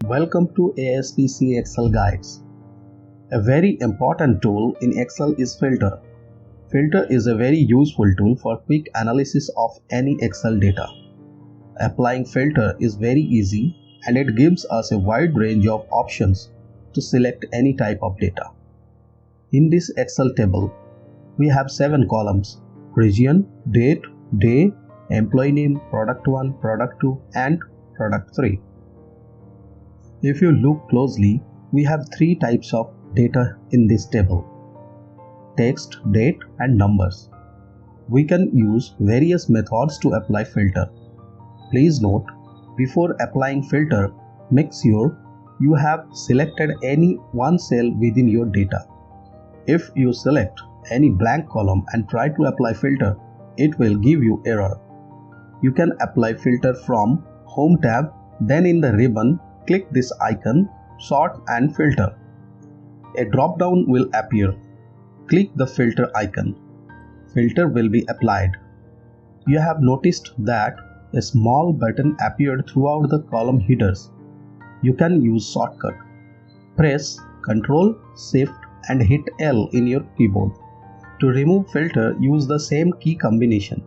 Welcome to ASPC Excel Guides. A very important tool in Excel is Filter. Filter is a very useful tool for quick analysis of any Excel data. Applying filter is very easy and it gives us a wide range of options to select any type of data. In this Excel table, we have 7 columns: region, date, day, employee name, product 1, product 2 and product 3. If you look closely, we have 3 types of data in this table: text, date and numbers. We can use various methods to apply filter. Please note, before applying filter, make sure you have selected any one cell within your data. If you select any blank column and try to apply filter, it will give you error. You can apply filter from Home tab, then in the ribbon, click this icon, Sort and Filter. A drop down will appear. Click the filter icon. Filter will be applied. You have noticed that a small button appeared throughout the column headers. You can use shortcut. Press Ctrl, Shift and hit L in your keyboard. To remove filter, use the same key combination.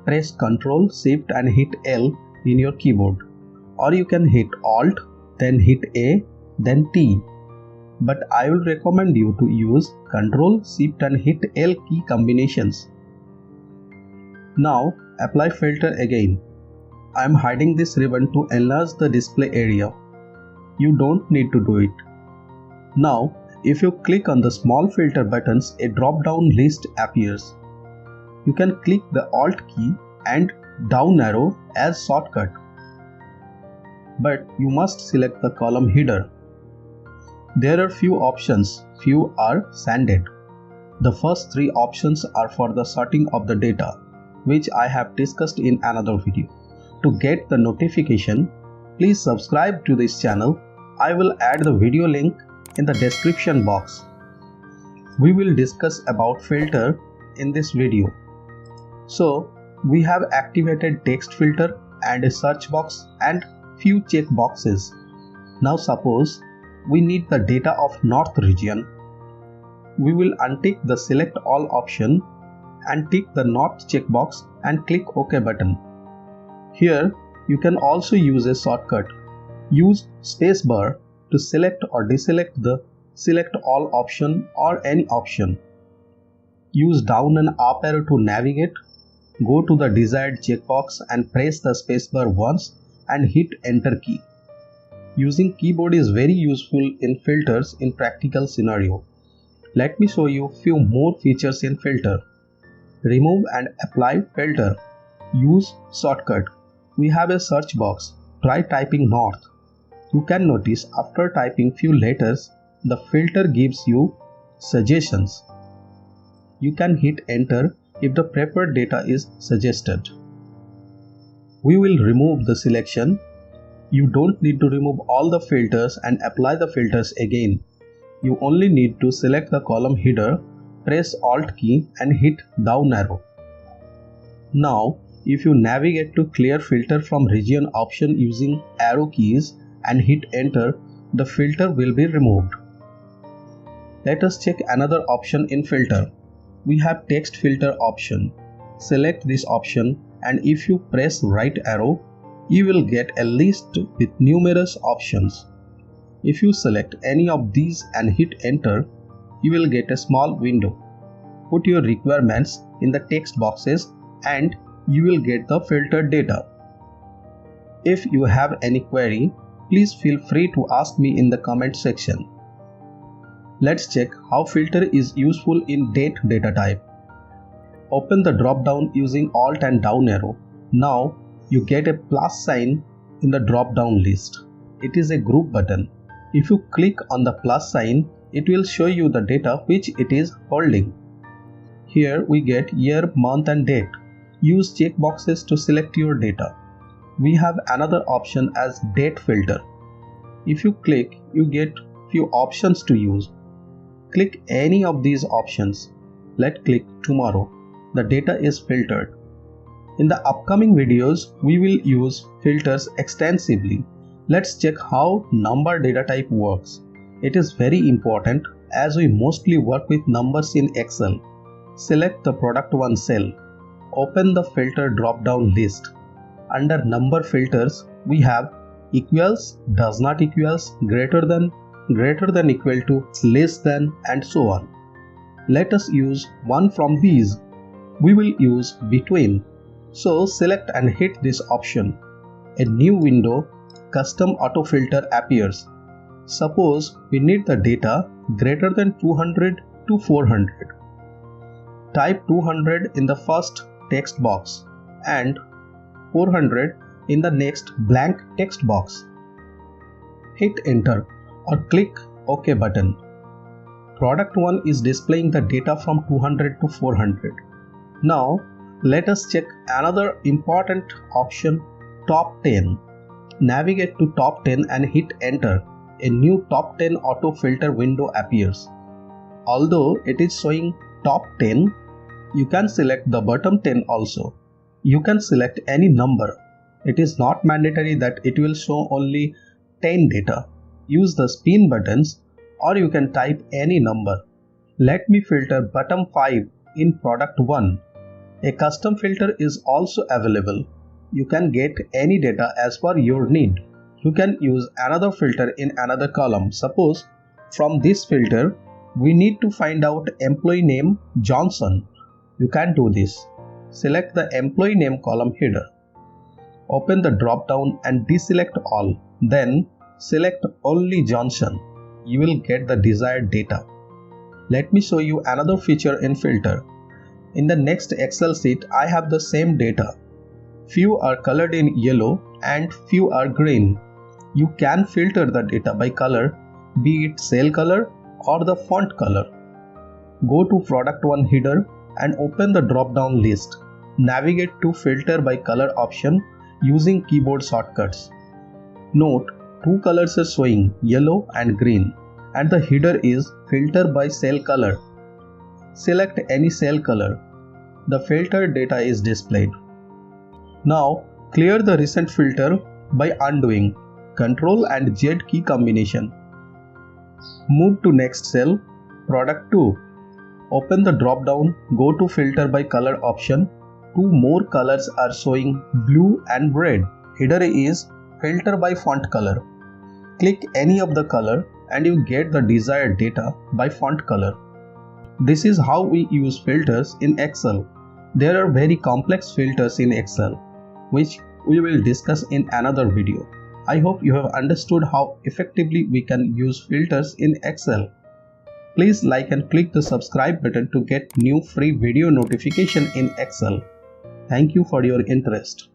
Press Ctrl, Shift and hit L in your keyboard. Or you can hit Alt, then hit A, then T. But I will recommend you to use Ctrl, Shift and hit L key combinations. Now apply filter again. I am hiding this ribbon to enlarge the display area. You don't need to do it. Now if you click on the small filter buttons, a drop down list appears. You can click the Alt key and down arrow as shortcut. But you must select the column header. There are few options, few are sanded. The first 3 options are for the sorting of the data, which I have discussed in another video. To get the notification, please subscribe to this channel. I will add the video link in the description box. We will discuss about filter in this video. So, we have activated text filter and a search box and few check boxes. Now suppose we need the data of North region. We will untick the select all option and tick the North checkbox and click OK button. Here you can also use a shortcut. Use spacebar to select or deselect the select all option or any option. Use down and up arrow to navigate. Go to the desired checkbox and press the spacebar once and hit enter key. Using keyboard is very useful in filters in practical scenario. Let me show you few more features in filter. Remove and apply filter. Use shortcut. We have a search box. Try typing North. You can notice after typing few letters, the filter gives you suggestions. You can hit enter if the preferred data is suggested. We will remove the selection. You don't need to remove all the filters and apply the filters again. You only need to select the column header, press Alt key and hit down arrow. Now, if you navigate to clear filter from region option using arrow keys and hit enter, the filter will be removed. Let us check another option in filter. We have text filter option. Select this option and if you press right arrow, you will get a list with numerous options. If you select any of these and hit enter, you will get a small window. Put your requirements in the text boxes and you will get the filtered data. If you have any query, please feel free to ask me in the comment section. Let's check how filter is useful in date data type. Open the drop down using Alt and down arrow. Now you get a plus sign in the drop down list. It is a group button. If you click on the plus sign, it will show you the data which it is holding. Here we get year, month and date. Use checkboxes to select your data. We have another option as date filter. If you click, you get few options to use. Click any of these options. Let's click tomorrow. The data is filtered. In the upcoming videos, we will use filters extensively. Let's check how number data type works. It is very important as we mostly work with numbers in Excel. Select the product 1 cell. Open the filter drop-down list. Under number filters, we have equals, does not equals, greater than equal to, less than, and so on. Let us use one from these. We will use between. So select and hit this option. A new window, custom autofilter appears. Suppose we need the data greater than 200 to 400. Type 200 in the first text box and 400 in the next blank text box. Hit enter or click OK button. Product 1 is displaying the data from 200 to 400. Now let us check another important option, top 10. Navigate to top 10 and hit enter. A new top 10 auto filter window appears. Although it is showing top 10, you can select the bottom 10 also. You can select any number. It is not mandatory that it will show only 10 data. Use the spin buttons or you can type any number. Let me filter bottom 5 in product 1. A custom filter is also available. You can get any data as per your need. You can use another filter in another column. Suppose from this filter we need to find out employee name Johnson. You can do this. Select the employee name column header. Open the drop down and deselect all. Then select only Johnson. You will get the desired data. Let me show you another feature in filter. In the next Excel sheet, I have the same data. Few are colored in yellow and few are green. You can filter the data by color, be it cell color or the font color. Go to product 1 header and open the drop down list. Navigate to filter by color option using keyboard shortcuts. Note, two colors are showing, yellow and green, and the header is filter by cell color. Select any cell color. The filtered data is displayed. Now clear the recent filter by undoing Ctrl and Z key combination. Move to next cell, product 2. Open the drop down, go to filter by color option. Two more colors are showing, blue and red. Header is filter by font color. Click any of the color and you get the desired data by font color. This is how we use filters in Excel. There are very complex filters in Excel, which we will discuss in another video. I hope you have understood how effectively we can use filters in Excel. Please like and click the subscribe button to get new free video notification in Excel. Thank you for your interest.